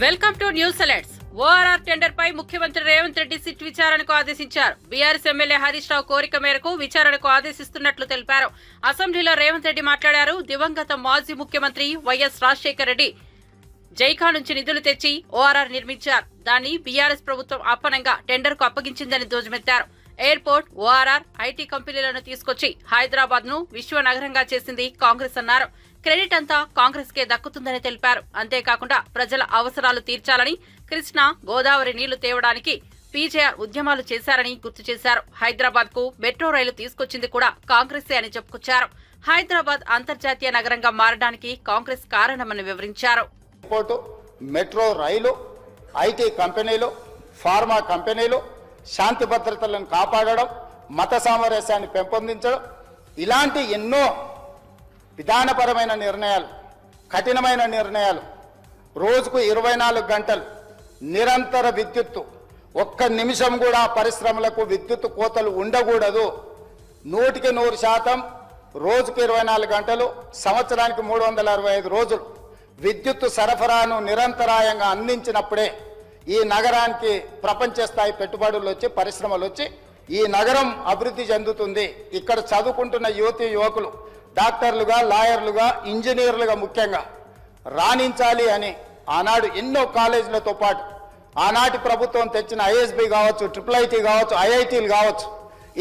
Welcome to news alerts. ORR tender పై ముఖ్యమంత్రి Revanth Reddy SIT విచారణకు ఆదేశించారు. బీఆర్ఎస్ ఎమ్మెల్యే హరీష్ రావు కోరిక మేరకు విచారణకు ఆదేశిస్తున్నట్లు తెలిపారు. అసెంబ్లీలో రేవంత్ రెడ్డి మాట్లాడారు. దివంగత మాజీ ముఖ్యమంత్రి వైఎస్ రాజశేఖర రెడ్డి జైకా నుంచి నిధులు తెచ్చి ఓఆర్ఆర్ నిర్మించారు. దాన్ని బీఆర్ఎస్ ప్రభుత్వం అప్పనంగా టెండర్ కు అప్పగించిందని ధ్వజమెత్తారు. ఎయిర్పోర్ట్, ఓఆర్ఆర్, ఐటీ కంపెనీలను తీసుకొచ్చి హైదరాబాద్ ను విశ్వ నగరంగా చేసింది కాంగ్రెస్ అన్నారు. క్రెడిట్ అంతా కాంగ్రెస్ కే దక్కుతుందని తెలిపారు. అంతేకాకుండా ప్రజల అవసరాలు తీర్చాలని, కృష్ణా, గోదావరి నీళ్లు తేవడానికి పీజేఆర్ ఉద్యమాలు చేశారని గుర్తు చేశారు. హైదరాబాద్ కు మెట్రో రైలు తీసుకొచ్చింది కూడా కాంగ్రెసే అని చెప్పుకొచ్చారు. హైదరాబాద్ అంతర్జాతీయ నగరంగా మారడానికి కాంగ్రెస్ కారణమని వివరించారు. మెట్రో రైలు, ఐటీ కంపెనీలు, ఫార్మా కంపెనీలు, శాంతి భద్రతలను కాపాడడం, మత సామరస్యాన్ని పెంపొందించడం, ఇలాంటి ఎన్నో విధానపరమైన నిర్ణయాలు, కఠినమైన నిర్ణయాలు, రోజుకు 24 గంటలు నిరంతర విద్యుత్తు, ఒక్క నిమిషం కూడా పరిశ్రమలకు విద్యుత్ కోతలు ఉండకూడదు, 100% రోజుకు 24 గంటలు, సంవత్సరానికి 365 రోజులు విద్యుత్తు సరఫరాను నిరంతరాయంగా అందించినప్పుడే ఈ నగరానికి ప్రపంచ స్థాయి పెట్టుబడులు వచ్చి, పరిశ్రమలు వచ్చి ఈ నగరం అభివృద్ధి చెందుతుంది. ఇక్కడ చదువుకుంటున్న యువతీ యువకులు డాక్టర్లుగా, లాయర్లుగా, ఇంజనీర్లుగా ముఖ్యంగా రాణించాలి అని ఆనాడు ఎన్నో కాలేజీలతో పాటు ఆనాటి ప్రభుత్వం తెచ్చిన ఐఎస్బి కావచ్చు, IIT కావచ్చు, ఐఐటీలు కావచ్చు,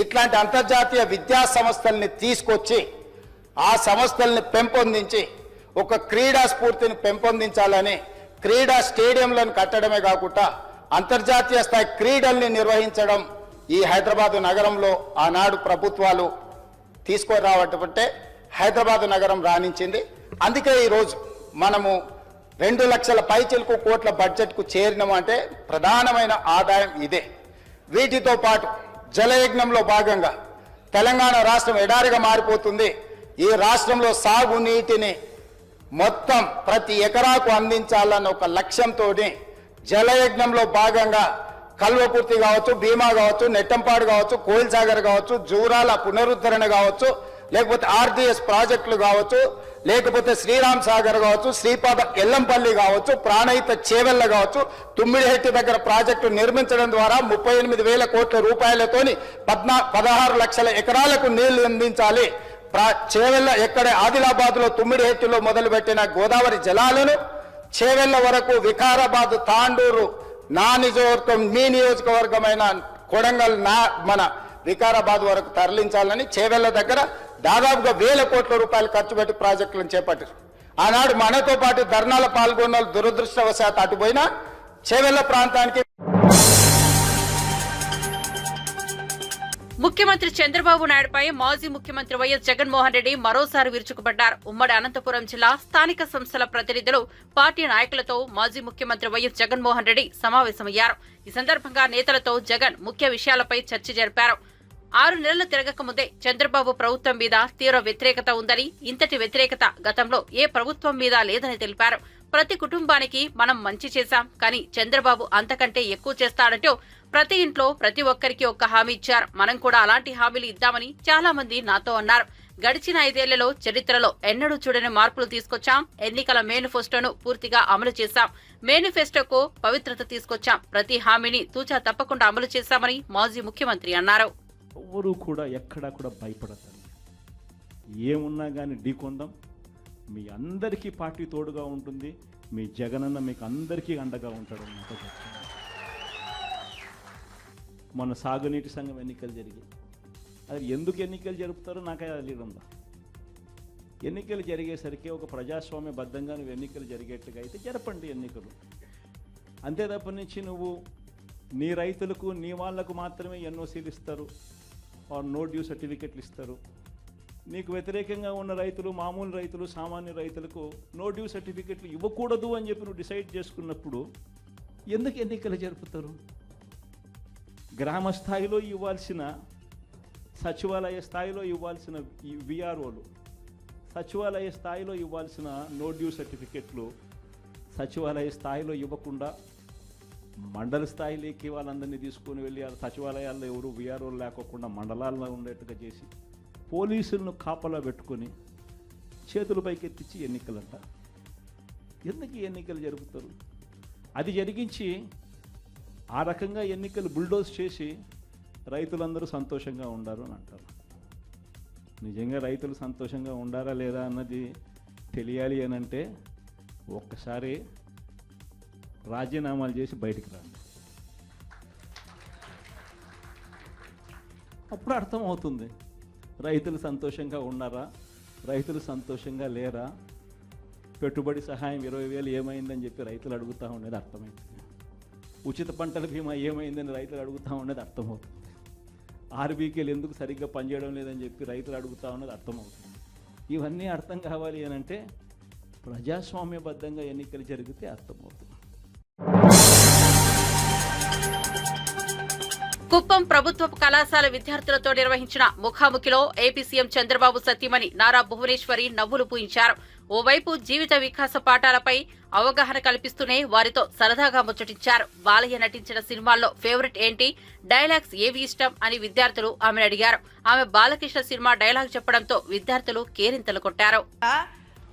ఇట్లాంటి అంతర్జాతీయ విద్యా సంస్థల్ని తీసుకొచ్చి ఆ సంస్థల్ని పెంపొందించి ఒక క్రీడా స్ఫూర్తిని పెంపొందించాలని క్రీడా స్టేడియంలను కట్టడమే కాకుండా అంతర్జాతీయ స్థాయి క్రీడల్ని నిర్వహించడం ఈ హైదరాబాదు నగరంలో ఆనాడు ప్రభుత్వాలు తీసుకురావటంటే హైదరాబాదు నగరం రాణించింది. అందుకే ఈరోజు మనము 2 లక్షల పైచిలకు కోట్ల బడ్జెట్కు చేరినామంటే ప్రధానమైన ఆదాయం ఇదే. వీటితో పాటు జలయజ్ఞంలో భాగంగా తెలంగాణ రాష్ట్రం ఎడారిగా మారిపోతుంది. ఈ రాష్ట్రంలో సాగునీటిని మొత్తం ప్రతి ఎకరాకు అందించాలన్న ఒక లక్ష్యంతో జలయజ్ఞంలో భాగంగా కల్వకుర్తి కావచ్చు, భీమా కావచ్చు, నెట్టంపాడు కావచ్చు, కోయిల్సాగర్ కావచ్చు, జూరాల పునరుద్ధరణ కావచ్చు, లేకపోతే ఆర్డీఎస్ ప్రాజెక్టులు కావచ్చు, లేకపోతే శ్రీరామ్ సాగర్ కావచ్చు, శ్రీపాద ఎల్లంపల్లి కావచ్చు, ప్రాణహిత చేవెళ్ల కావచ్చు, తుమ్మిడిహెట్టి దగ్గర ప్రాజెక్టు నిర్మించడం ద్వారా 38,000 కోట్ల రూపాయలతోని 16 లక్షల ఎకరాలకు నీళ్లు అందించాలి. చేవెళ్ల ఎక్కడే ఆదిలాబాద్ లో తుమ్మిడిహెట్టిలో మొదలుపెట్టిన గోదావరి జలాలను చేవెళ్ల వరకు, వికారాబాద్, తాండూరు నా నియోజకవర్గం, మీ నియోజకవర్గమైన కొడంగల్ మన వికారాబాద్ వరకు తరలించాలని చేవెళ్ల దగ్గర దాదాపుగా 1,000 కోట్ల రూపాయలు ఖర్చు పెట్టి ప్రాజెక్టులను చేపట్టారు. ఆనాడు మనతో పాటు ధర్నాల పాల్గొన్న దురదృష్టవశాత్తు అటుపోయినా చేవెళ్ల ప్రాంతానికి ముఖ్యమంత్రి చంద్రబాబు నాయుడుపై మాజీ ముఖ్యమంత్రి వైఎస్ జగన్మోహన్ రెడ్డి మరోసారి విరుచుకుపడ్డారు. ఉమ్మడి అనంతపురం జిల్లా స్థానిక సంస్థల ప్రతినిధులు, పార్టీ నాయకులతో మాజీ ముఖ్యమంత్రి వైఎస్ జగన్మోహన్ రెడ్డి సమావేశమయ్యారు. ఈ సందర్భంగా నేతలతో జగన్ ముఖ్య విషయాలపై చర్చ జరిపారు. 6 నెలలు తిరగక ముందే చంద్రబాబు ప్రభుత్వం మీద తీవ్ర వ్యతిరేకత ఉందని, ఇంతటి వ్యతిరేకత గతంలో ఏ ప్రభుత్వం మీద లేదని తెలిపారు. ప్రతి కుటుంబానికి మనం మంచి చేశాం, కానీ చంద్రబాబు అంతకంటే ఎక్కువ చేస్తాడంటూ ప్రతి ఇంట్లో ప్రతి ఒక్కరికి ఒక్క హామీ ఇచ్చారు. మనం కూడా అలాంటి హామీలు ఇద్దామని చాలా మంది నాతో అన్నారు. గడిచిన 5 ఏళ్లలో చరిత్రలో ఎన్నడూ చూడని మార్పులు తీసుకొచ్చాం. ఎన్నికల మేనిఫెస్టోను పూర్తిగా అమలు చేశాం. మేనిఫెస్టోకు పవిత్రత తీసుకొచ్చాం. ప్రతి హామీని తూచా తప్పకుండా అమలు చేశామని మాజీ ముఖ్యమంత్రి అన్నారు. ఎవరు కూడా ఎక్కడా కూడా భయపడతారు. ఏమున్నా కానీ ఢీకొందాం. మీ అందరికీ పార్టీ తోడుగా ఉంటుంది. మీ జగనన్న మీకు అందరికీ అండగా ఉంటాడు. మొన్న సాగునీటి సంఘం ఎన్నికలు జరిగాయి. అది ఎందుకు ఎన్నికలు జరుపుతారో నాకే తెలియదుందా. ఎన్నికలు జరిగేసరికి ఒక ప్రజాస్వామ్యబద్ధంగా నువ్వు ఎన్నికలు జరిగేట్టుగా అయితే జరపండి ఎన్నికలు. అంతే తప్ప నుంచి నువ్వు నీ రైతులకు, నీ వాళ్లకు మాత్రమే ఎన్ఓసీలు ఇస్తారు, నో డ్యూ సర్టిఫికెట్లు ఇస్తారు. నీకు వ్యతిరేకంగా ఉన్న రైతులు, మామూలు రైతులు, సామాన్య రైతులకు నో డ్యూ సర్టిఫికెట్లు ఇవ్వకూడదు అని చెప్పి నువ్వు డిసైడ్ చేసుకున్నప్పుడు ఎందుకు ఎన్నికలు జరుపుతారు? గ్రామ స్థాయిలో ఇవ్వాల్సిన, సచివాలయ స్థాయిలో ఇవ్వాల్సిన విఆర్ఓలు, సచివాలయ స్థాయిలో ఇవ్వాల్సిన నో డ్యూ సర్టిఫికెట్లు సచివాలయ స్థాయిలో ఇవ్వకుండా మండల స్థాయిలోకి వాళ్ళందరినీ తీసుకొని వెళ్ళి ఆ సచివాలయాల్లో ఎవరు విఆర్ఓలు లేకోకుండా మండలాల్లో ఉండేట్టుగా చేసి పోలీసులను కాపలా పెట్టుకొని చేతుల పైకెత్తించి ఎన్నికలంట. ఎందుకు ఎన్నికలు జరుపుతారు? అది జరిగించి ఆ రకంగా ఎన్నికలు బుల్డోజ్ చేసి రైతులందరూ సంతోషంగా ఉండారు అని అంటారు. నిజంగా రైతులు సంతోషంగా ఉండారా లేదా అన్నది తెలియాలి అని అంటే ఒక్కసారి రాజీనామాలు చేసి బయటికి రండి, అప్పుడు అర్థమవుతుంది రైతులు సంతోషంగా ఉన్నారా, రైతులు సంతోషంగా లేరా, పెట్టుబడి సహాయం 20,000 ఏమైందని చెప్పి రైతులు అడుగుతూ ఉండేది అర్థమైంది, ఉచిత పంటల బీమా ఏమైందని రైతులు అడుగుతూ ఉండేది అర్థమవుతుంది, ఆర్బీకేలు ఎందుకు సరిగ్గా పనిచేయడం లేదని చెప్పి రైతులు అడుగుతూ ఉన్నది అర్థమవుతుంది. ఇవన్నీ అర్థం కావాలి అని అంటే ప్రజాస్వామ్యబద్ధంగా ఎన్నికలు జరిగితే అర్థమవుతుంది. కుప్పం ప్రభుత్వ కళాశాల విద్యార్థులతో నిర్వహించిన ముఖాముఖిలో ఏపీ సీఎం చంద్రబాబు సతీమణి నారా భువనేశ్వరి నవ్వులు పూయించారు. ఓవైపు జీవిత వికాస పాఠాలపై అవగాహన కల్పిస్తూనే వారితో సరదాగా ముచ్చటించారు. బాలయ్య నటించిన సినిమాల్లో ఫేవరెట్ ఏంటి, డైలాగ్స్ ఏవి ఇష్టం అని విద్యార్థులు ఆమెను అడిగారు. ఆమె బాలకృష్ణ సినిమా డైలాగ్ చెప్పడంతో విద్యార్థులు కేరింతలు కొట్టారు.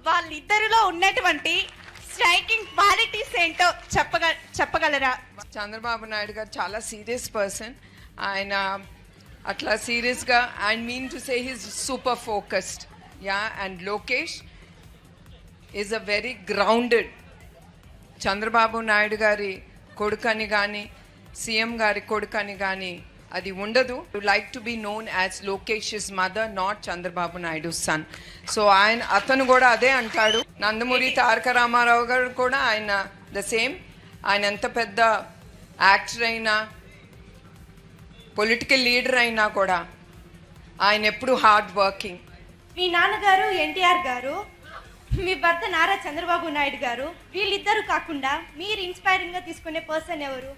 వాళ్ళిద్దరిలో ఉన్నటువంటి స్ట్రైకింగ్ క్వాలిటీస్ ఏంటో చెప్పగలరా? చంద్రబాబు నాయుడు గారు చాలా సీరియస్ పర్సన్. ఆయన అట్లా సీరియస్గా I mean to say he's super focused. Yeah, and Lokesh is a very grounded. Chandrababu Naidu గారి కొడుకని కానీ సీఎం గారి కొడుకని కానీ అది ఉండదు. Like to be known as Lokesh mother, not Chandrababu Naidu son. So అతను కూడా అదే అంటాడు. నందమూరి తారక రామారావు గారు కూడా ఆయన ద సేమ్. ఆయన ఎంత పెద్ద యాక్టర్ అయినా పొలిటికల్ లీడర్ అయినా కూడా ఆయన ఎప్పుడు హార్డ్ వర్కింగ్. మీ నాన్నగారు ఎన్టీఆర్ గారు, మీ భర్త నారా చంద్రబాబు నాయుడు గారు, వీళ్ళిద్దరు కాకుండా మీరు ఇన్స్పైరింగ్ గా తీసుకునే పర్సన్ ఎవరు?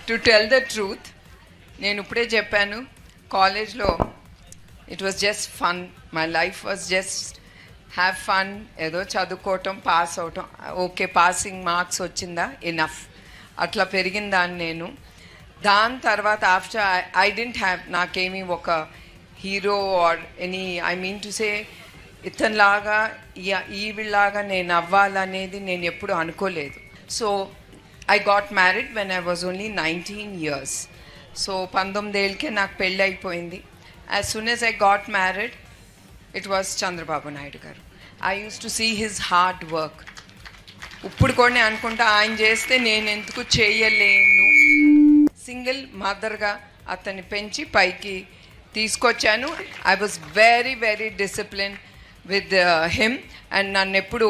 టు టెల్ ద ట్రూత్, నేను ఇప్పుడే చెప్పాను, కాలేజ్లో it was just fun. My life was just have fun. ఏదో చదువుకోవటం, పాస్ అవటం, ఓకే పాసింగ్ మార్క్స్ వచ్చిందా ఇనఫ్, అట్లా పెరిగిన దాన్ని నేను. దాని తర్వాత ఆఫ్టర్ ఐ డెంట్ హ్యావ్, నాకేమీ ఒక hero or any, I mean to say ఇతనిలాగా ఈవిలాగా నేను అవ్వాలనేది నేను ఎప్పుడు అనుకోలేదు. So I got married when I was only 19 years. So 19 ఏళ్ళకే నాకు పెళ్ళి అయిపోయింది. As soon as I got married, it was Chandrababu Naidu garu. I used to see his hard work. ఇప్పుడు కూడా అనుకుంటా ఆయన చేస్తే నేను ఎందుకు చేయలేను. సింగిల్ మదర్గా అతన్ని పెంచి పైకి తీసుకొచ్చాను. I was very very disciplined with him, and నన్ను ఎప్పుడు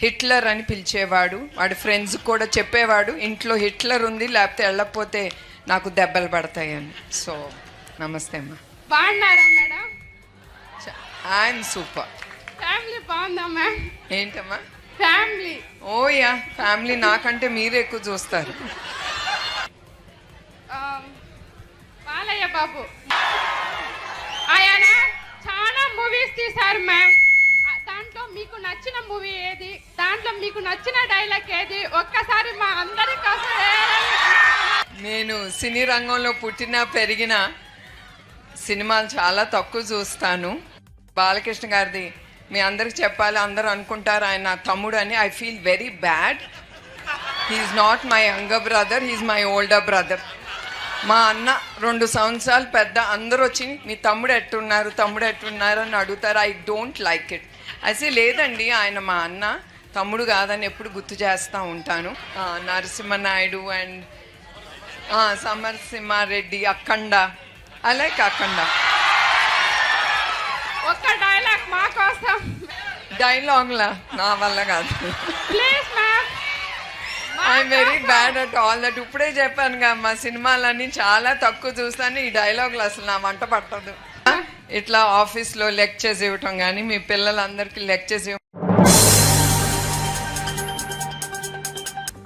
హిట్లర్ అని పిలిచేవాడు. వాడి ఫ్రెండ్స్ కూడా చెప్పేవాడు, ఇంట్లో హిట్లర్ ఉంది, లేకపోతే వెళ్ళకపోతే నాకు దెబ్బలు పడతాయని. సో నమస్తే అమ్మా. బాగున్నారా మేడం? I'm super. ఫ్యామిలీ బాగుందా మ్యామ్? ఏంటమ్మా ఫ్యామిలీ? ఓయా, ఫ్యామిలీ నాకంటే మీరే ఎక్కువ చూస్తారు. బాలయ్య బాబు ఆయన చాలా మూవీస్ తీశారు మ్యామ్. దాంట్లో మీకు నచ్చిన మూవీ ఏది? దాంట్లో మీకు నచ్చిన డైలాగ్ ఏది? ఒక్కసారి మా అందరి కోసం. నేను సినీ రంగంలో పుట్టిన పెరిగిన సినిమాలు చాలా తక్కువ చూస్తాను. బాలకృష్ణ గారిది మీ అందరికి చెప్పాలి, అందరూ అనుకుంటారు ఆయన తమ్ముడు అని. I feel very bad. He's not my younger brother, he's my older brother. మా అన్న 2 సంవత్సరాలు పెద్ద. అందరూ వచ్చి మీ తమ్ముడు ఎట్టున్నారు అని అడుగుతారు. I don't like it. అయితే లేదండి, ఆయన మా అన్న, తమ్ముడు కాదని ఎప్పుడు గుర్తు చేస్తూ ఉంటాను. Narasimha Naidu and Samarasimha Reddy, Akhanda, I like అఖండ. ఒక్క డైలాగ్ మా కోసం. డైలాగ్లా నా వల్ల కాదు. Please ma'am. I'm very bad at all that. ఇప్పుడే చెప్పాను కదా, మా సినిమాలన్నీ చాలా తక్కువ చూస్తాను. ఈ డైలాగులు అసలు నా వంట పట్టదు. ఇట్లా ఆఫీస్లో లెక్చర్స్ ఇవ్వటం కానీ, మీ పిల్లలందరికీ లెక్చర్స్ ఇవ్వ.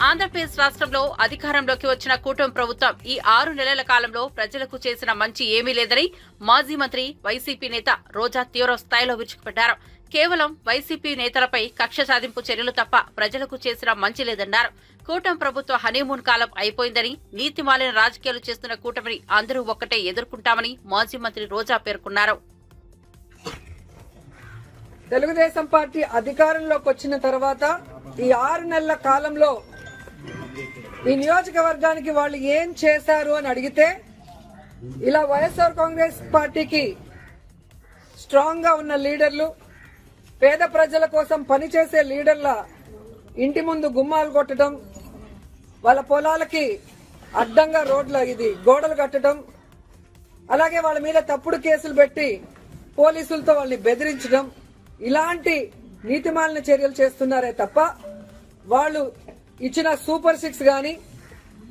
ఆంధ్రప్రదేశ్ రాష్ట్రంలో అధికారంలోకి వచ్చిన కూటమి ప్రభుత్వం ఈ 6 నెలల కాలంలో ప్రజలకు చేసిన మంచి ఏమీ లేదని మాజీ మంత్రి వైసీపీ నేత రోజా తీవ్ర స్థాయిలో విరుచుకుపడ్డారు. కేవలం వైసీపీ నేతలపై కక్ష సాధింపు చర్యలు తప్ప ప్రజలకు చేసిన మంచి లేదన్నారు. కూటమి ప్రభుత్వ హనీమూన్ కాలం అయిపోయిందని, నీతిమాలిన రాజకీయాలు చేస్తున్న కూటమిని అందరూ ఒక్కటే ఎదుర్కొంటామని మాజీ మంత్రి రోజా పేర్కొన్నారు. తెలుగుదేశం పార్టీ అధికారంలోకి వచ్చిన తర్వాత ఈ 6 నెలల కాలంలో ఈ నియోజకవర్గానికి వాళ్ళు ఏం చేశారు అని అడిగితే ఇలా వైఎస్ఆర్ కాంగ్రెస్ పార్టీకి స్ట్రాంగ్ గా ఉన్న లీడర్లు, పేద ప్రజల కోసం పనిచేసే లీడర్ల ఇంటి ముందు గుమ్మాలు కొట్టడం, వాళ్ళ పొలాలకి అడ్డంగా గోడలు కట్టడం, అలాగే వాళ్ళ మీద తప్పుడు కేసులు పెట్టి పోలీసులతో వాళ్ళని బెదిరించడం, ఇలాంటి నీతిమాలిన చర్యలు చేస్తున్నారే తప్ప వాళ్ళు ఇచ్చిన సూపర్ 6 గాని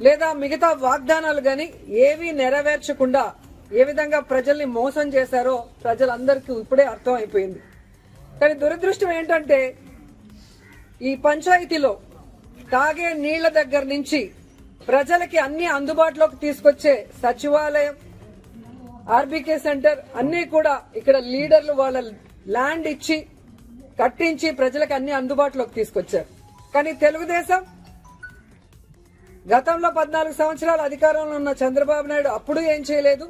లేదా మిగతా వాగ్దానాలు గాని ఏవీ నెరవేర్చకుండా ఏ విధంగా ప్రజల్ని మోసం చేశారో ప్రజలందరికీ ఇప్పుడే అర్థం అయిపోయింది. కానీ దురదృష్టం ఏంటంటే ఈ పంచాయతీలో తాగే నీళ్ల దగ్గర నుంచి ప్రజలకి అన్ని అందుబాటులోకి తీసుకొచ్చే సచివాలయం, ఆర్బీకే సెంటర్ అన్ని కూడా ఇక్కడ లీడర్లు వాళ్ళ ల్యాండ్ ఇచ్చి కట్టించి ప్రజలకు అన్ని అందుబాటులోకి తీసుకొచ్చారు. కానీ తెలుగుదేశం గతంలో 14 సంవత్సరాలు అధికారంలో ఉన్న చంద్రబాబు నాయుడు అప్పుడు ఏం చేయలేదు,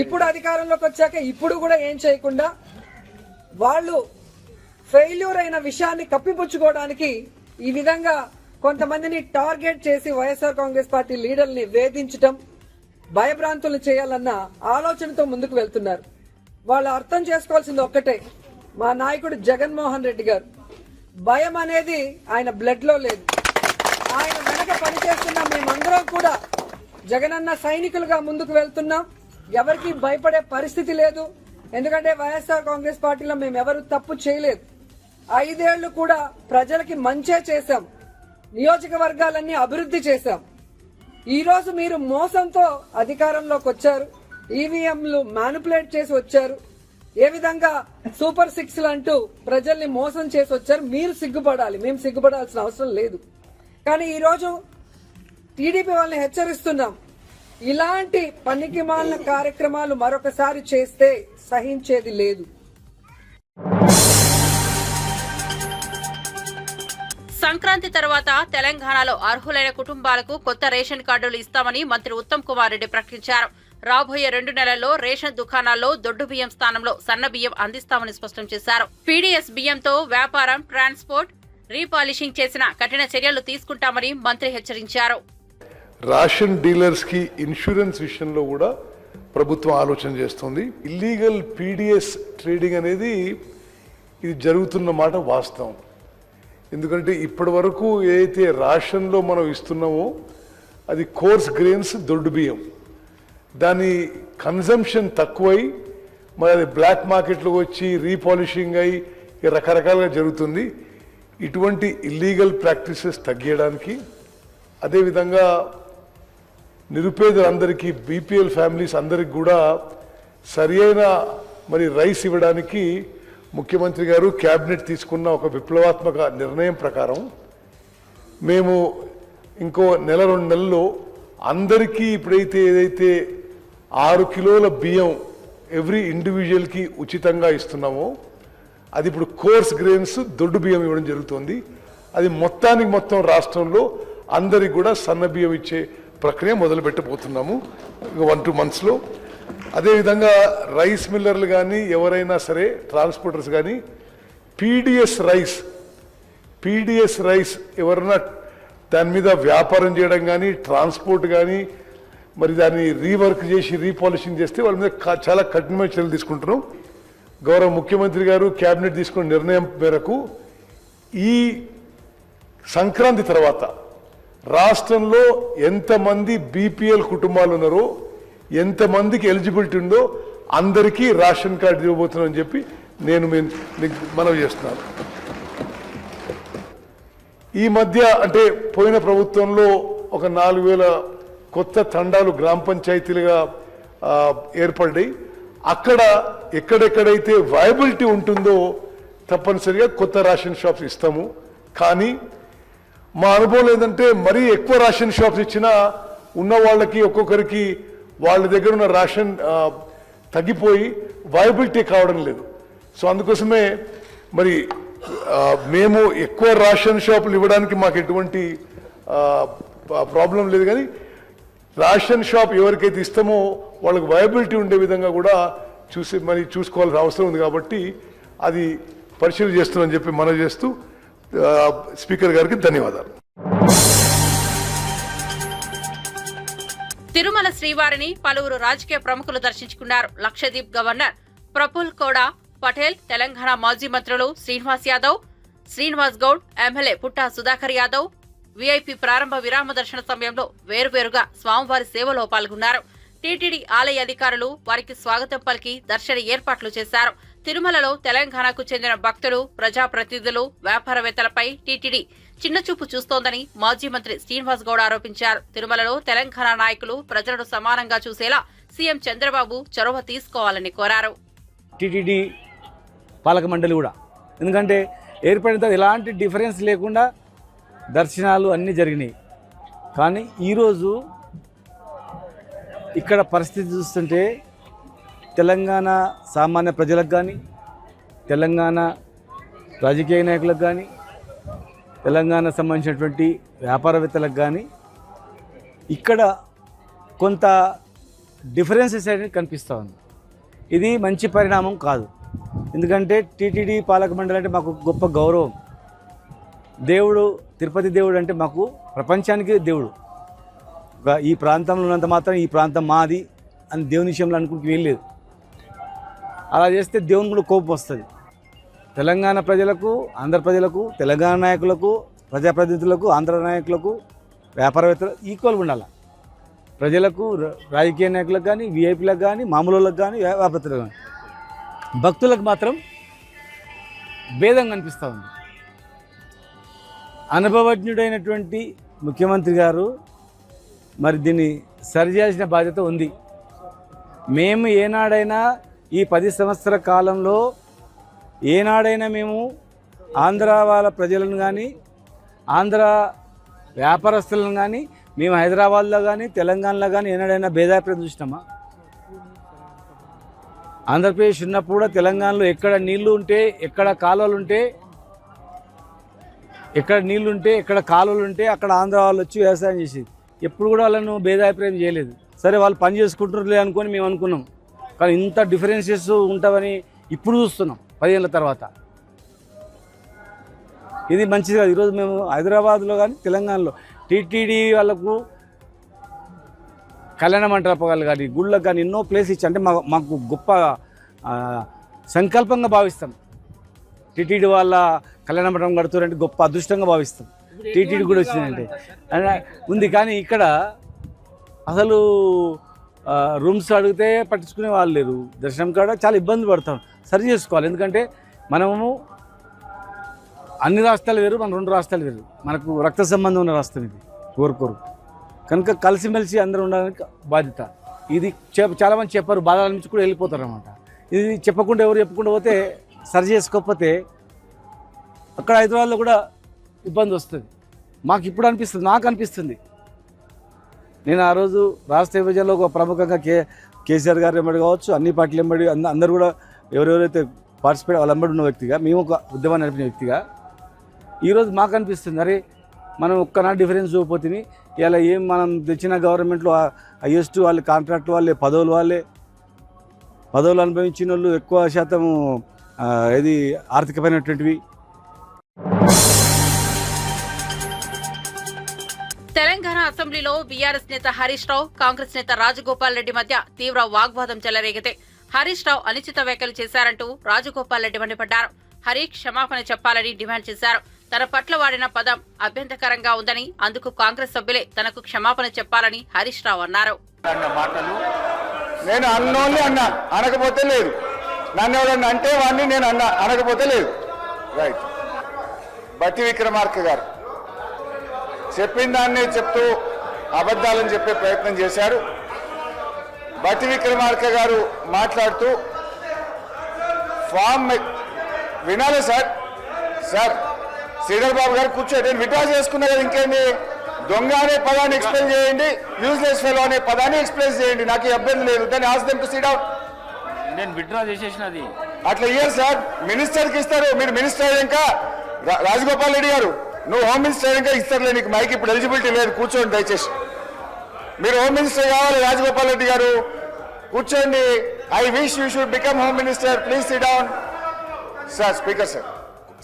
ఇప్పుడు అధికారంలోకి వచ్చాక ఇప్పుడు కూడా ఏం చేయకుండా వాళ్ళు ఫెయిల్యూర్ అయిన విషయాన్ని కప్పిపుచ్చుకోవడానికి ఈ విధంగా కొంతమందిని టార్గెట్ చేసి వైఎస్ఆర్ కాంగ్రెస్ పార్టీ లీడర్ని వేధించడం, భయభ్రాంతులు చేయాలన్న ఆలోచనతో ముందుకు వెళ్తున్నారు. వాళ్ళు అర్థం చేసుకోవాల్సింది ఒక్కటే, మా నాయకుడు జగన్మోహన్ రెడ్డి గారు భయం అనేది ఆయన బ్లడ్ లో లేదు. ఆయన వెనక పనిచేస్తున్న మేమందరం కూడా జగనన్న సైనికులుగా ముందుకు వెళ్తున్నాం. ఎవరికి భయపడే పరిస్థితి లేదు. ఎందుకంటే వైఎస్ఆర్ కాంగ్రెస్ పార్టీలో మేము ఎవరు తప్పు చేయలేదు. 5 ఏళ్లు కూడా ప్రజలకి మంచే చేశాం, నియోజకవర్గాలన్నీ అభివృద్ధి చేశాం. ఈ రోజు మీరు మోసంతో అధికారంలోకి వచ్చారు, ఈవీఎంలు మ్యానిపులేట్ చేసి వచ్చారు, ఏ విధంగా సూపర్ 6 అంటూ ప్రజల్ని మోసం చేసి వచ్చారు. మీరు సిగ్గుపడాలి, మేము సిగ్గుపడాల్సిన అవసరం లేదు. కానీ ఈ రోజు టీడీపీ వాళ్ళని హెచ్చరిస్తున్నాం, ఇలాంటి పనికిమాలిన కార్యక్రమాలు మరొకసారి చేస్తే సహించేది లేదు. సంక్రాంతి తర్వాత తెలంగాణలో అర్హులైన కుటుంబాలకు కొత్త రేషన్ కార్డులు ఇస్తామని మంత్రి ఉత్తమ్ కుమార్ రెడ్డి ప్రకటించారు. రాబోయే 2 నెలల్లో రేషన్ దుకాణాల్లో దొడ్డు బియ్యం స్థానంలో సన్న బియ్యం అందిస్తామని స్పష్టం చేశారు. పీడీఎస్ బియ్యంతో వ్యాపారం, ట్రాన్స్పోర్ట్, రీపాలిషింగ్ చేసిన కఠిన చర్యలు తీసుకుంటామని మంత్రి హెచ్చరించారు. రేషన్ డీలర్స్ కి ఇన్సూరెన్స్ విషయంలో కూడా ప్రభుత్వం ఆలోచన చేస్తుంది. ఇల్లీగల్ పీడీఎస్ ట్రేడింగ్ అనేది ఇది జరుగుతున్న మాట వాస్తవం. ఎందుకంటే ఇప్పటి వరకు ఏదైతే రేషన్లో మనం ఇస్తున్నామో అది కోర్స్ గ్రెయిన్స్, దొడ్డు బియ్యం, దాని కన్జంప్షన్ తక్కువై మరి అది బ్లాక్ మార్కెట్లో వచ్చి రీపాలిషింగ్ అయి రకరకాలుగా జరుగుతుంది. ఇటువంటి ఇల్లీగల్ ప్రాక్టీసెస్ తగ్గించడానికి, అదేవిధంగా నిరుపేదలందరికీ, బీపీఎల్ ఫ్యామిలీస్ అందరికి కూడా సరి అయిన మరి రైస్ ఇవ్వడానికి ముఖ్యమంత్రి గారు క్యాబినెట్ తీసుకున్న ఒక విప్లవాత్మక నిర్ణయం ప్రకారం మేము ఇంకో 1-2 నెలల్లో అందరికీ ఇప్పుడైతే ఏదైతే 6 కిలోల బియ్యం ఎవ్రీ ఇండివిజువల్కి ఉచితంగా ఇస్తున్నామో అది ఇప్పుడు కోర్స్ గ్రెయిన్స్, దొడ్డు బియ్యం ఇవ్వడం జరుగుతుంది. అది మొత్తం రాష్ట్రంలో అందరికి కూడా సన్న బియ్యం ఇచ్చే ప్రక్రియ మొదలు పెట్టబోతున్నాము 1-2 మంత్స్లో. అదేవిధంగా రైస్ మిల్లర్లు కానీ ఎవరైనా సరే ట్రాన్స్పోర్టర్స్ కానీ పీడిఎస్ రైస్ ఎవరైనా దాని మీద వ్యాపారం చేయడం కానీ, ట్రాన్స్పోర్ట్ కానీ మరి దాన్ని రీవర్క్ చేసి రీపాలిషింగ్ చేస్తే వాళ్ళ మీద చాలా కఠినమైన చర్యలు తీసుకుంటున్నాం. గౌరవ ముఖ్యమంత్రి గారు క్యాబినెట్ తీసుకున్న నిర్ణయం మేరకు ఈ సంక్రాంతి తర్వాత రాష్ట్రంలో ఎంతమంది బీపీఎల్ కుటుంబాలు ఉన్నారో, ఎంతమందికి ఎలిజిబిలిటీ ఉందో అందరికీ రేషన్ కార్డు ఇవ్వబోతున్నామని చెప్పి నేను మనవి చేస్తున్నాను. ఈ మధ్య అంటే పోయిన ప్రభుత్వంలో ఒక 4,000 కొత్త తండాలు గ్రామ పంచాయతీలుగా ఏర్పడ్డాయి. అక్కడ ఎక్కడెక్కడైతే వయబిలిటీ ఉంటుందో తప్పనిసరిగా కొత్త రేషన్ షాప్స్ ఇస్తాము. కానీ మా అనుభవం ఏంటంటే మరీ ఎక్కువ రేషన్ షాప్స్ ఇచ్చినా ఉన్న వాళ్ళకి ఒక్కొక్కరికి వాళ్ళ దగ్గర ఉన్న రేషన్ తగ్గిపోయి వయబిలిటీ కావడం లేదు. సో అందుకోసమే మరి మేము ఎక్కువ రేషన్ షాపులు ఇవ్వడానికి మాకు ఎటువంటి ప్రాబ్లం లేదు. కానీ రేషన్ షాప్ ఎవరికైతే ఇస్తామో వాళ్ళకి వయబిలిటీ ఉండే విధంగా కూడా చూసుకోవాల్సిన అవసరం ఉంది. కాబట్టి అది పరిశీలన చేస్తున్నామని చెప్పి మనవి చేస్తూ స్పీకర్ గారికి ధన్యవాదాలు. తిరుమల శ్రీవారిని పలువురు రాజకీయ ప్రముఖులు దర్శించుకున్నారు. లక్షద్వీప్ గవర్నర్ ప్రఫుల్ కోడా పటేల్, తెలంగాణ మాజీ మంత్రులు శ్రీనివాస్ యాదవ్, శ్రీనివాస్ గౌడ్, ఎమ్మెల్యే పుట్టా సుధాకర్ యాదవ్ వీఐపీ ప్రారంభ విరామ దర్శన సమయంలో వేరువేరుగా స్వామివారి సేవలో పాల్గొన్నారు. టీటీడీ ఆలయ అధికారులు వారికి స్వాగతం పలికి దర్శన ఏర్పాట్లు చేశారు. తిరుమలలో తెలంగాణకు చెందిన భక్తులు, ప్రజాప్రతినిధులు, వ్యాపారవేత్తలపై టీటీడీ చిన్నచూపు చూస్తోందని మాజీ మంత్రి శ్రీనివాస్ గౌడ్ ఆరోపించారు. తిరుమలలో తెలంగాణ నాయకులు ప్రజలను సమానంగా చూసేలా సీఎం చంద్రబాబు చొరవ తీసుకోవాలని కోరారు. టీటీడీ పాలక మండలి కూడా, ఎందుకంటే ఏర్పడిన తర్వాత ఎలాంటి డిఫరెన్స్ లేకుండా దర్శనాలు అన్నీ జరిగినాయి. కానీ ఈరోజు ఇక్కడ పరిస్థితి చూస్తుంటే తెలంగాణ సామాన్య ప్రజలకు కానీ, తెలంగాణ రాజకీయ నాయకులకు కానీ, తెలంగాణ సంబంధించినటువంటి వ్యాపారవేత్తలకు కానీ ఇక్కడ కొంత డిఫరెన్సెస్ అనేది కనిపిస్తూ ఉంది. ఇది మంచి పరిణామం కాదు. ఎందుకంటే టీటీడీ పాలక మండలి అంటే మాకు గొప్ప గౌరవం. దేవుడు, తిరుపతి దేవుడు అంటే మాకు ప్రపంచానికి దేవుడు. ఈ ప్రాంతంలో ఉన్నంత మాత్రం ఈ ప్రాంతం మాది అని దేవుని విషయంలో అనుకుంటూ వెళ్ళలేదు. అలా చేస్తే దేవుని కూడా కోపం వస్తుంది. తెలంగాణ ప్రజలకు, ఆంధ్ర ప్రజలకు, తెలంగాణ నాయకులకు, ప్రజాప్రతినిధులకు, ఆంధ్ర నాయకులకు, వ్యాపారవేత్తలకు ఈక్వల్గా ఉండాలి. ప్రజలకు, రాజకీయ నాయకులకు కానీ, వీఐపీలకు కానీ, మామూలులకు కానీ, వ్యాపారవేత్తలకు కానీ, భక్తులకు మాత్రం భేదం కనిపిస్తూ ఉంది. అనుభవజ్ఞుడైనటువంటి ముఖ్యమంత్రి గారు మరి దీన్ని సరిచేయాల్సిన బాధ్యత ఉంది. మేము ఏనాడైనా ఈ 10 సంవత్సరాల కాలంలో ఏనాడైనా మేము ఆంధ్ర వాళ్ళ ప్రజలను కానీ, ఆంధ్ర వ్యాపారస్తులను కానీ, మేము హైదరాబాద్లో కానీ, తెలంగాణలో కానీ ఏనాడైనా భేదాభిప్రాయం చూసినామా? ఆంధ్రప్రదేశ్ ఉన్నప్పుడు కూడా తెలంగాణలో ఎక్కడ నీళ్లు ఉంటే, ఎక్కడ కాలువలు ఉంటే, ఎక్కడ కాలువలు ఉంటే అక్కడ ఆంధ్ర వాళ్ళు వచ్చి వ్యవసాయం చేసేది. ఎప్పుడు కూడా వాళ్ళను భేదాభిప్రాయం చేయలేదు. సరే వాళ్ళు పని చేసుకుంటున్నారులే అనుకొని మేము అనుకున్నాం. కానీ ఇంత డిఫరెన్సెస్ ఉంటావని ఇప్పుడు చూస్తున్నాం 10 ఏళ్ళ తర్వాత. ఇది మంచిది కాదు. ఈరోజు మేము హైదరాబాద్లో కానీ, తెలంగాణలో టీటీడీ వాళ్ళకు కళ్యాణ మంటపాలు కానీ, గుళ్ళకు కానీ ఎన్నో ప్లేస్ ఇచ్చి, అంటే మాకు గొప్ప సంకల్పంగా భావిస్తాం. టీటీడీ వాళ్ళ కళ్యాణ మండపం కడుతున్నారంటే గొప్ప అదృష్టంగా భావిస్తాం. టీటీడీ కూడా వచ్చిందంటే ఉంది. కానీ ఇక్కడ అసలు రూమ్స్ అడిగితే పట్టించుకునే వాళ్ళు లేరు. దర్శనం కాడ చాలా ఇబ్బంది పడతాం. సరి చేసుకోవాలి. ఎందుకంటే మనము అన్ని రాష్ట్రాలు వేరు, మన 2 రాష్ట్రాలు వేరు. మనకు రక్త సంబంధం ఉన్న రాష్ట్రం ఇది కోరుకోరు. కనుక కలిసిమెలిసి అందరూ ఉండడానికి బాధ్యత. ఇది చాలామంది చెప్పారు, బాధల నుంచి కూడా వెళ్ళిపోతారు అన్నమాట. ఇది చెప్పకుండా ఎవరు చెప్పకుండా పోతే, సరి చేసుకోకపోతే అక్కడ హైదరాబాద్లో కూడా ఇబ్బంది వస్తుంది. మాకు ఇప్పుడు అనిపిస్తుంది, నాకు అనిపిస్తుంది. నేను ఆ రోజు రాష్ట్ర విభజనలో ఒక ప్రముఖంగా కేసీఆర్ గారు వెంబడి కావచ్చు, అన్ని పార్టీలు వెంబడి అందరూ కూడా ఎవరెవరైతే పార్టిసిపేట్ వాళ్ళ వెంబడి ఉన్న వ్యక్తిగా, మేము ఒక ఉద్యమాన్ని నడిపిన వ్యక్తిగా ఈరోజు మాకు అనిపిస్తుంది, అరే మనం ఒక్కనా డిఫరెన్స్ చూపోతుంది. ఇలా ఏం మనం తెచ్చిన గవర్నమెంట్లో హైయెస్ట్ వాళ్ళు కాంట్రాక్ట్ వాళ్ళే, పదవులు అనుభవించిన వాళ్ళు ఎక్కువ శాతం ఇది ఆర్థికమైనటువంటివి. తెలంగాణ అసెంబ్లీలో బీఆర్ఎస్ నేత హరీష్ రావు, కాంగ్రెస్ నేత రాజగోపాల్ రెడ్డి మధ్య తీవ్ర వాగ్వాదం చెలరేగితే హరీష్ రావు అనుచిత వ్యాఖ్యలు చేశారంటూ రాజగోపాల్ రెడ్డి మండిపడ్డారు. హరీష్ క్షమాపణ చెప్పాలని డిమాండ్ చేశారు. తన పట్ల వాడిన పదం అభ్యంతకరంగా ఉందని, అందుకు కాంగ్రెస్ సభ్యులే తనకు క్షమాపణ చెప్పాలని హరీష్ రావు అన్నారు. నేను అన్నోళ్ళే అన్నా, అనకపోతే లేదు. నన్ను ఎవరన్నా అంటే వాడిని నేను అన్నా, అనకపోతే లేదు. రైట్. బట్టి విక్రమార్క గారు చెప్పిన దాన్ని చెప్తూ అబద్ధాలని చెప్పే ప్రయత్నం చేశారు. బట్టి విక్రమార్క గారు మాట్లాడుతూ ఫామ్ వినాలి సార్. శ్రీధర్ బాబు గారు కూర్చో, నేను విడ్రా చేసుకున్నా కదా, ఇంకేంటి? దొంగ అనే పదాన్ని ఎక్స్ప్లెయిన్ చేయండి, యూజ్లెస్ ఫెలో అనే పదాన్ని ఎక్స్ప్లెయిన్ చేయండి, నాకు ఇబ్బంది లేదు. దాన్ని ఆస్ దెమ్ టు సిట్ డౌన్. నేను విడ్రా చేసేసినది అట్లా ఇయ్యారు సార్, మినిస్టర్కి ఇస్తారు. మీరు మినిస్టర్ అయ్యాక రాజగోపాల్ రెడ్డి గారు, నువ్వు హోమ్ మినిస్టర్ అయ్యాక ఇస్తారులే, నీకు మైక్ ఇప్పుడు ఎలిజిబిలిటీ లేదు, కూర్చోండి దయచేసి. మీరు హోమ్ మినిస్టర్ కావాలి రాజగోపాల్ రెడ్డి గారు, కూర్చోండి. I wish you should become home minister, please sit down. Sir speaker sir,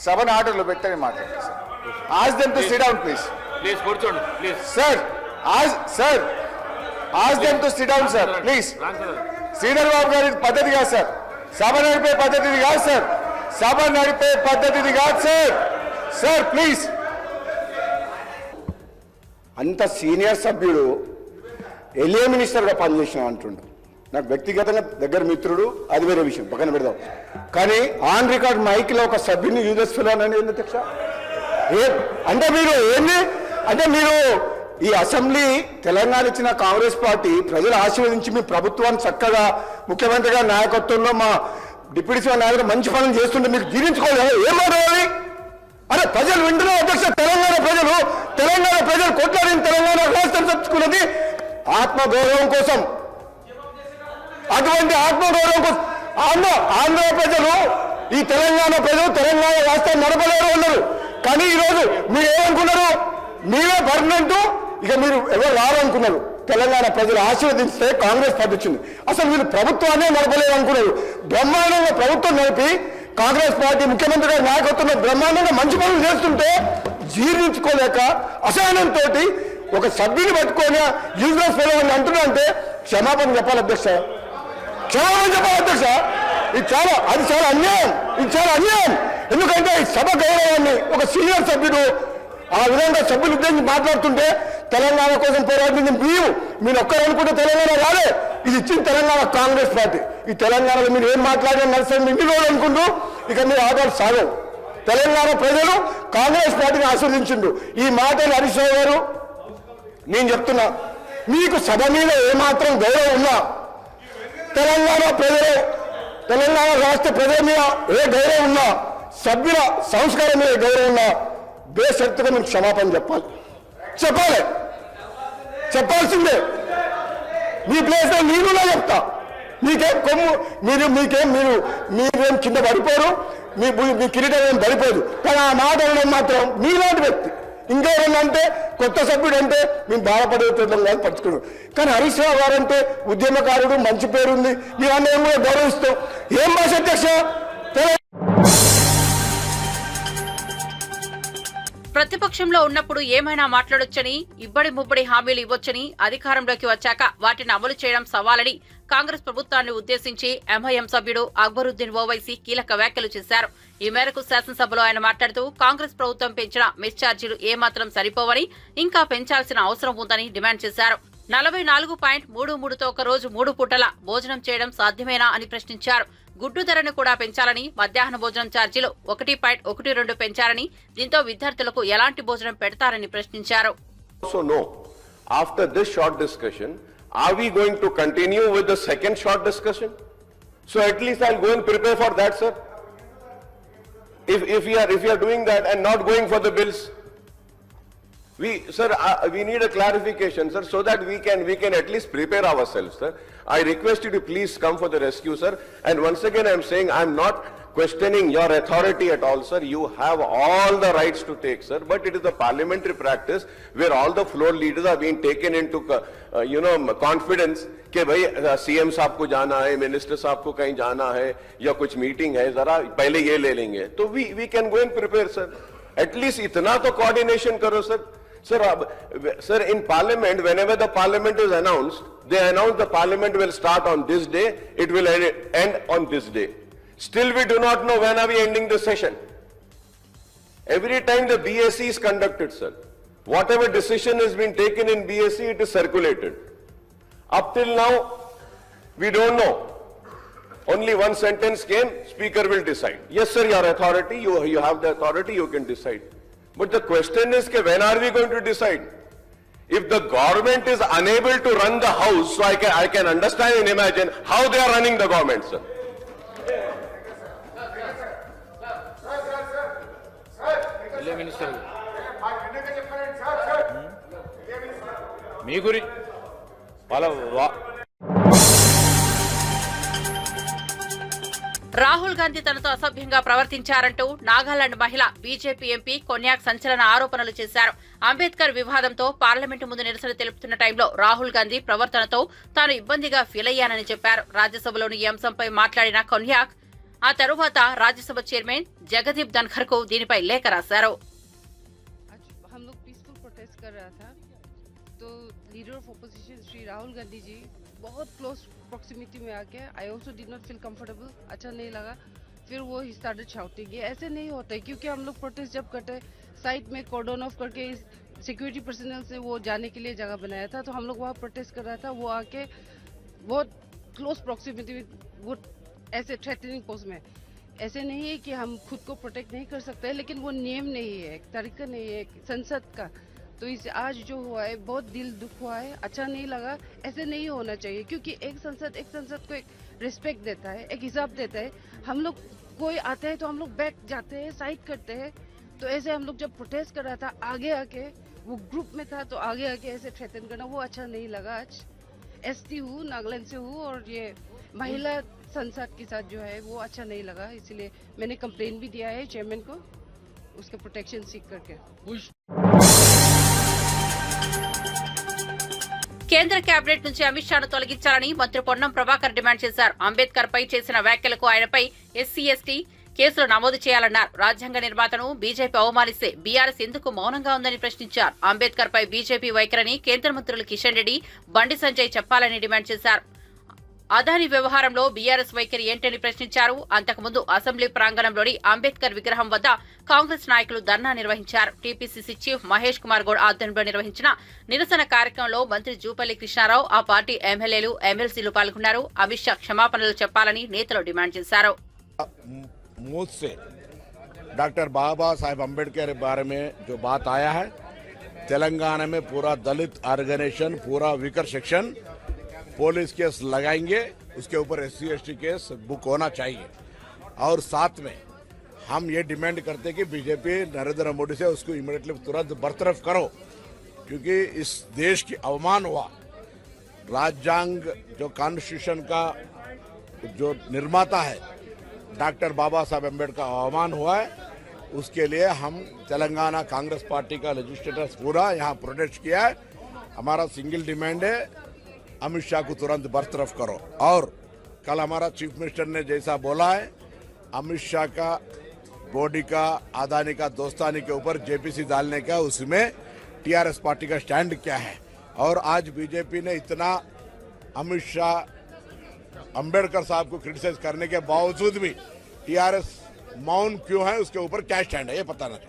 సభను ఆర్డర్లో పెట్టని మాట్లాడతాను sir. Ask them to sit down please. Please కూర్చోండి please. Sir ask them to sit down sir please. Sridhar Babu గారి పద్ధతి కాదు సార్, సభ నడిపే పద్ధతిది కాదు సార్, సభ నడిపే పద్ధతిది కాదు సార్. Sir please. అంత సీనియర్ సభ్యుడు ఎలియా మినిస్టర్గా పనిచేసిన అంటుండు. నాకు వ్యక్తిగతంగా దగ్గర మిత్రుడు, అది వేరే విషయం, పక్కన పెడదాం. కానీ ఆన్ రికార్డ్ మైక్లో ఒక సభ్యుని యూజెస్ ఫిల్ అని ఏంది అధ్యక్ష? అంటే మీరు ఏంది అంటే మీరు ఈ అసెంబ్లీ తెలంగాణ ఇచ్చిన కాంగ్రెస్ పార్టీ ప్రజలు ఆశీర్వదించి మీ ప్రభుత్వాన్ని చక్కగా ముఖ్యమంత్రి గారి నాయకత్వంలో మా డిప్యూటీ సీఎం నాయకులు మంచి పనులు చేస్తుంటే మీకు జీర్ణించుకోలేదు. ఏం మాట్లాడాలి? అరే ప్రజలు వింటున్నారు అధ్యక్ష. తెలంగాణ ప్రజలు కొట్లాడిన తెలంగాణ రాష్ట్రం తెచ్చుకున్నది ఆత్మగౌరవం కోసం. అటువంటి ఆత్మగౌరవం కోసం ఆంధ్ర ప్రజలు, ఈ తెలంగాణ ప్రజలు తెలంగాణ రాష్ట్రాన్ని నడపలేరు ఉన్నారు. కానీ ఈరోజు మీరు ఏమనుకున్నారు? మీరే పర్మనెంట్, ఇక మీరు ఎవరు రారనుకున్నారు. తెలంగాణ ప్రజలు ఆశీర్వదిస్తే కాంగ్రెస్ పార్టీ వచ్చింది. అసలు మీరు ప్రభుత్వాన్ని నడపలేరు అనుకున్నారు. బ్రహ్మాండంగా ప్రభుత్వం నడిపి కాంగ్రెస్ పార్టీ ముఖ్యమంత్రి గారి నాయకత్వంలో బ్రహ్మాండంగా మంచి పనులు చేస్తుంటే జీర్ణించుకోలేక అసహనంతో ఒక సభ్యుని పట్టుకొని యూజ్లెస్ ఫెలో అని అంటున్నా అంటే క్షమాపణ చెప్పాలి అధ్యక్ష, క్షమాపణ చెప్పాలి అధ్యక్ష. అది చాలా అన్యాయం. ఇది చాలా అన్యాయం. ఎందుకంటే ఈ సభ గౌరవాన్ని ఒక సీనియర్ సభ్యుడు ఆ విధంగా సభ్యులు ఉద్దేశించి మాట్లాడుతుంటే తెలంగాణ కోసం పోరాడింది మీరు ఒక్కరు అనుకుంటే తెలంగాణ రాలే. ఇది ఇచ్చిన తెలంగాణ కాంగ్రెస్ పార్టీ. ఈ తెలంగాణలో మీరు ఏం మాట్లాడినా నడుస్తుంది ఇన్ని రోజులు అనుకుంటూ ఇక మీరు ఆధార్ సాగవు. తెలంగాణ ప్రజలు కాంగ్రెస్ పార్టీని ఆశీర్వదించిండు. ఈ మాటలు హరీష్ రావు గారు నేను చెప్తున్నా, మీకు సభ మీద ఏమాత్రం గౌరవం ఉన్నా, తెలంగాణ రాష్ట్ర ప్రజల మీద ఏ గౌరవం ఉన్నా, సభ్యుల సంస్కారం మీద గౌరవం ఉన్నా బేషరతుగా మీకు క్షమాపణ చెప్పాల్సిందే. మీ ప్లేస్ లో నేనులా చెప్తా. మీకేం కొమ్ము మీరేం కింద పడిపోరు, మీ కిరీటం ఏం పడిపోదు. కానీ ఆ మాట అనడం మాత్రం మీలాంటి వ్యక్తి. ఇంకేమంటే కొత్త సభ్యుడు అంటే మేము బాధపడేటం కాదు పట్టుకున్నాం. కానీ హరీష్ రావు గారు అంటే ఉద్యమకారుడు, మంచి పేరుంది, మీరన్నీ కూడా గౌరవిస్తాం. ఏం భాష అధ్యక్ష? ప్రతిపక్షంలో ఉన్నప్పుడు ఏమైనా మాట్లాడొచ్చని, ఇబ్బడి ముబ్బడి హామీలు ఇవ్వొచ్చని, అధికారంలోకి వచ్చాక వాటిని అమలు చేయడం సవాలని కాంగ్రెస్ ప్రభుత్వాన్ని ఉద్దేశించి ఎంఐఎం సభ్యుడు అక్బరుద్దీన్ ఓవైసీ కీలక వ్యాఖ్యలు చేశారు. ఈ మేరకు శాసనసభలో ఆయన మాట్లాడుతూ కాంగ్రెస్ ప్రభుత్వం పెంచిన మెస్ ఛార్జీలు ఏమాత్రం సరిపోవని, ఇంకా పెంచాల్సిన అవసరం ఉందని డిమాండ్ చేశారు. 44.33తో ఒక రోజు 3 పూటల భోజనం చేయడం సాధ్యమేనా అని ప్రశ్నించారు. గుడ్డు ధరను కూడా పెంచాలని, మధ్యాహ్న భోజనం ఛార్జీలు 1.12 పెంచారని, దీంతో విద్యార్థులకు ఎలాంటి భోజనం పెడతారని ప్రశ్నించారు. So no, after this short discussion, are we going to continue with the second short discussion? So at least I'll go and prepare for that, sir. If we are doing that and not going for the bills, we need a clarification, sir, so that we can at least prepare ourselves, sir. I request you to please come for the rescue, sir. And once again, I'm saying I'm not questioning your authority at all, sir. You have all the rights to take, sir. But it is the parliamentary practice where all the floor leaders are being taken into, confidence कि भाई CM साहब को जाना है, minister साहब को कहीं जाना है या कुछ मीटिंग है, जरा पहले ये ले लेंगे. तो we can go and prepare, sir. At least इतना तो coordination करो, sir. Sir, in parliament, whenever the parliament is announced, they announce the parliament will start on this day, it will end on this day. Still we do not know when are we ending the session. Every time the BSc is conducted, sir, whatever decision has been taken in BSc, it is circulated. Up till now, we don't know. Only one sentence came, speaker will decide. Yes, sir, your authority, you have the authority, you can decide. But the question is, when are we going to decide? If the government is unable to run the house, so I can understand and imagine how they are running the government, sir. మీ గురి వాళ్ళ రాహుల్ గాంధీ తనతో అసభ్యంగా ప్రవర్తించారంటూ నాగాలాండ్ మహిళ BJP MP Konyak సంచలన ఆరోపణలు చేశారు. Ambedkar వివాదంతో parliament ముందు నిరసన తెలుపుతున్న టైంలో రాహుల్ గాంధీ ప్రవర్తనతో తాను ఇబ్బందిగా ఫీల్ అయ్యానని చెప్పారు. రాజ్యసభలోని ఈ అంశంపై మాట్లాడిన కొన్యాక్ ఆ తరువాత రాజ్యసభ చైర్మన్ జగదీప్ ధన్ఖర్ కు దీనిపై లేఖ రాశారు. हम लोग पीसफुल प्रोटेस्ट कर रहा था तो leader of opposition Shri Rahul Gandhi ji बहुत क्लोज प्रॉक्सिमिटी में आके I also did not feel comfortable, अच्छा नहीं लगा. फिर वो ही स्टार्टेड शाउटिंग. ये ऐसे नहीं होता है क्योंकि हम लोग प्रोटेस्ट जब करते साइड में कॉर्डन ऑफ करके सिक्योरिटी पर्सनल से वो जाने के लिए जगह बनाया था, तो हम लोग वहाँ प्रोटेस्ट कर रहा था. वो आके बहुत क्लोज प्रॉक्सिमिटी में वो ऐसे थ्रेटनिंग पोस्ट में. ऐसे नहीं है कि हम खुद को प्रोटेक्ट नहीं कर सकते, लेकिन वो नियम नहीं है, एक तरीका नहीं है संसद का. तो इस आज जो हुआ है बहुत दिल दुख हुआ है, अच्छा नहीं लगा. ऐसे नहीं होना चाहिए क्योंकि एक संसद को एक रिस्पेक्ट देता है, एक हिसाब देता है. हम लोग कोई आता है तो हम लोग बैठ जाते हैं, साइड करते हैं. तो ऐसे हम लोग जब प्रोटेस्ट कर रहा था आगे आके वो ग्रुप में था तो आगे आके ऐसे थ्रेटन करना वो अच्छा नहीं लगा. आज एसटी हूँ, नागालैंड से हूँ और ये महिला संसद के साथ जो है वो अच्छा नहीं लगा, इसलिए मैंने कंप्लेन भी दिया है चेयरमैन को उसके प्रोटेक्शन सीख करके. కేంద్ర కేబినెట్ నుంచి అమిత్ షాను తొలగించాలని మంత్రి పొన్నం ప్రభాకర్ డిమాండ్ చేశారు. అంబేద్కర్ పై చేసిన వ్యాఖ్యలకు ఆయనపై ఎస్సీ/ఎస్టీ కేసులు నమోదు చేయాలన్నారు. రాజ్యాంగ నిర్మాతను బీజేపీ అవమానిస్తే బీఆర్ఎస్ ఎందుకు మౌనంగా ఉందని ప్రశ్నించారు. అంబేద్కర్ పై బీజేపీ వైఖరిని కేంద్ర మంత్రులు కిషన్ రెడ్డి, బండి సంజయ్ చెప్పాలని డిమాండ్ చేశారు. అదాని వ్యవహారంలో బీఆర్ఎస్ వైఖరి ఏంటని ప్రశ్నించారు. అంతకుముందు అసెంబ్లీ ప్రాంగణంలోని అంబేద్కర్ విగ్రహం వద్ద కాంగ్రెస్ నాయకులు ధర్నా నిర్వహించారు. టీపీసీసీ చీఫ్ మహేష్ కుమార్ గౌడ్ ఆధ్వర్యంలో నిర్వహించిన నిరసన కార్యక్రమంలో మంత్రి జూపల్లి కృష్ణారావు, ఆ పార్టీ ఎమ్మెల్యేలు, ఎమ్మెల్సీలు పాల్గొన్నారు. అమిత్ షా క్షమాపణలు చెప్పాలని నేతలు డిమాండ్ చేశారు. मुझसे डॉक्टर बाबा साहेब अम्बेडकर के बारे में जो बात आया है, तेलंगाना में पूरा दलित ऑर्गेनाइजेशन, पूरा वीकर सेक्शन पुलिस केस लगाएंगे, उसके ऊपर SC/ST केस बुक होना चाहिए. और साथ में हम ये डिमांड करते हैं कि बीजेपी नरेंद्र मोदी से उसको इमीडिएटली तुरंत बरतरफ करो, क्योंकि इस देश की अवमान हुआ. राज्यांग जो कॉन्स्टिट्यूशन का जो निर्माता है डॉक्टर बाबा साहब अम्बेडकर का अवमान हुआ है. उसके लिए हम तेलंगाना कांग्रेस पार्टी का लेजिस्लेटर्स पूरा यहाँ प्रोटेस्ट किया है. हमारा सिंगल डिमांड है अमित शाह को तुरंत बरतरफ करो. और कल हमारा चीफ मिनिस्टर ने जैसा बोला है, अमित शाह का बॉडी का अदानी का दोस्तानी के ऊपर JPC डालने का, उसमें TRS पार्टी का स्टैंड क्या है. और आज बीजेपी ने इतना अमित शाह अम्बेडकर साहब को क्रिटिसाइज करने के बावजूद भी TRS मौन क्यों है, उसके ऊपर क्या स्टैंड है ये पता नहीं.